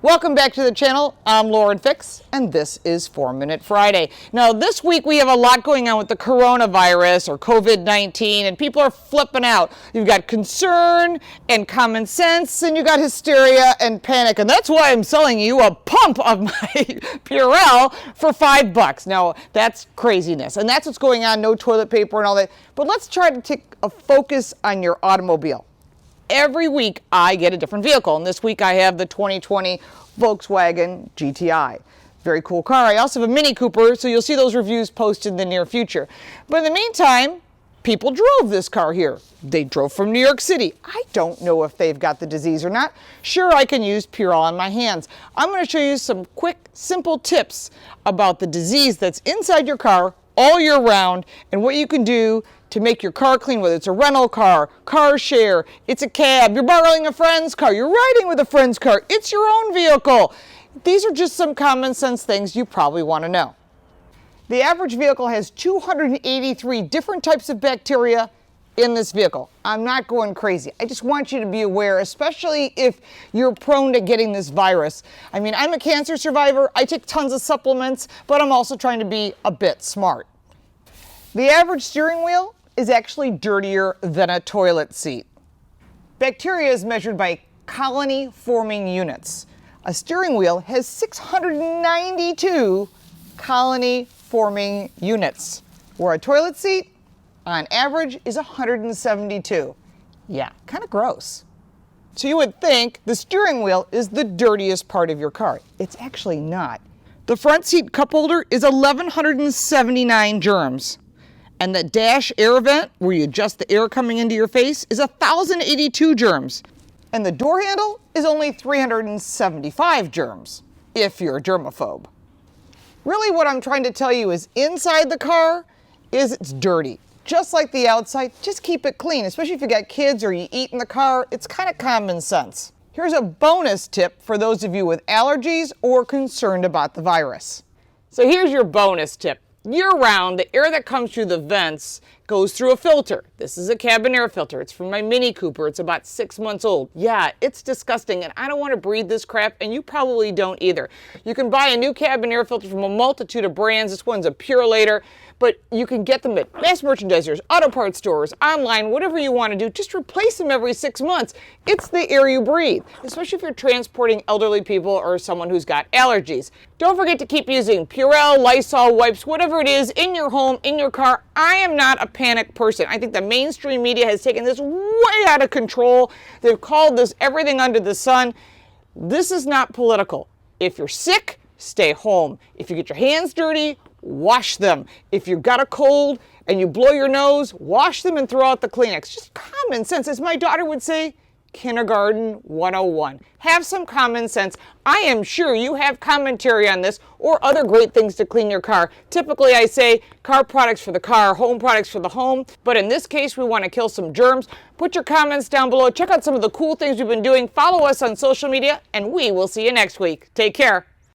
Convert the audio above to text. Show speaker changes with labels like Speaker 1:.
Speaker 1: Welcome back to the channel. I'm Lauren Fix, and this is 4 Minute Friday. Now, this week we have a lot going on with the coronavirus or COVID-19, and people are flipping out. You've got concern and common sense, and you got hysteria and panic, and that's why I'm selling you a pump of my Purell for $5. Now, that's craziness, and that's what's going on. No toilet paper and all that. But let's try to take a focus on your automobile. Every week I get a different vehicle, and this week I have the 2020 Volkswagen GTI. Very cool car. I also have a Mini Cooper, so you'll see those reviews posted in the near future. But in the meantime, people drove this car here. They drove from New York City. I don't know if they've got the disease or not. Sure, I can use Purell on my hands. I'm going to show you some quick, simple tips about the disease that's inside your car all year round and what you can do to make your car clean, whether it's a rental car, car share, it's a cab, you're borrowing a friend's car, you're riding with a friend's car, it's your own vehicle. These are just some common sense things you probably want to know. The average vehicle has 283 different types of bacteria in this vehicle. I'm not going crazy. I just want you to be aware, especially if you're prone to getting this virus. I mean, I'm a cancer survivor, I take tons of supplements, but I'm also trying to be a bit smart. The average steering wheel is actually dirtier than a toilet seat. Bacteria is measured by colony-forming units. A steering wheel has 692 colony-forming units, where a toilet seat, on average, is 172. Yeah, kind of gross. So you would think the steering wheel is the dirtiest part of your car. It's actually not. The front seat cup holder is 1,179 germs. And the dash air vent, where you adjust the air coming into your face, is 1,082 germs. And the door handle is only 375 germs, if you're a germaphobe. Really what I'm trying to tell you is inside the car it's dirty. Just like the outside, just keep it clean, especially if you got kids or you eat in the car. It's kind of common sense. Here's a bonus tip for those of you with allergies or concerned about the virus. So here's your bonus tip. Year-round, the air that comes through the vents goes through a filter. This is a cabin air filter. It's from my Mini Cooper. It's about 6 months old. Yeah, it's disgusting, and I don't want to breathe this crap, and you probably don't either. You can buy a new cabin air filter from a multitude of brands. This one's a Purolator, but you can get them at mass merchandisers, auto parts stores, online, whatever you want to do. Just replace them every 6 months. It's the air you breathe, especially if you're transporting elderly people or someone who's got allergies. Don't forget to keep using Purell, Lysol wipes, whatever it is, in your home, in your car. I am not a panic person. I think the mainstream media has taken this way out of control. They've called this everything under the sun. This is not political. If you're sick, stay home. If you get your hands dirty, wash them. If you've got a cold and you blow your nose, wash them and throw out the Kleenex. Just common sense. As my daughter would say, Kindergarten 101. Have some common sense. I am sure you have commentary on this or other great things to clean your car. Typically I say car products for the car, home products for the home, but in this case we want to kill some germs. Put your comments down below. Check out some of the cool things we've been doing. Follow us on social media, and we will see you next week. Take care.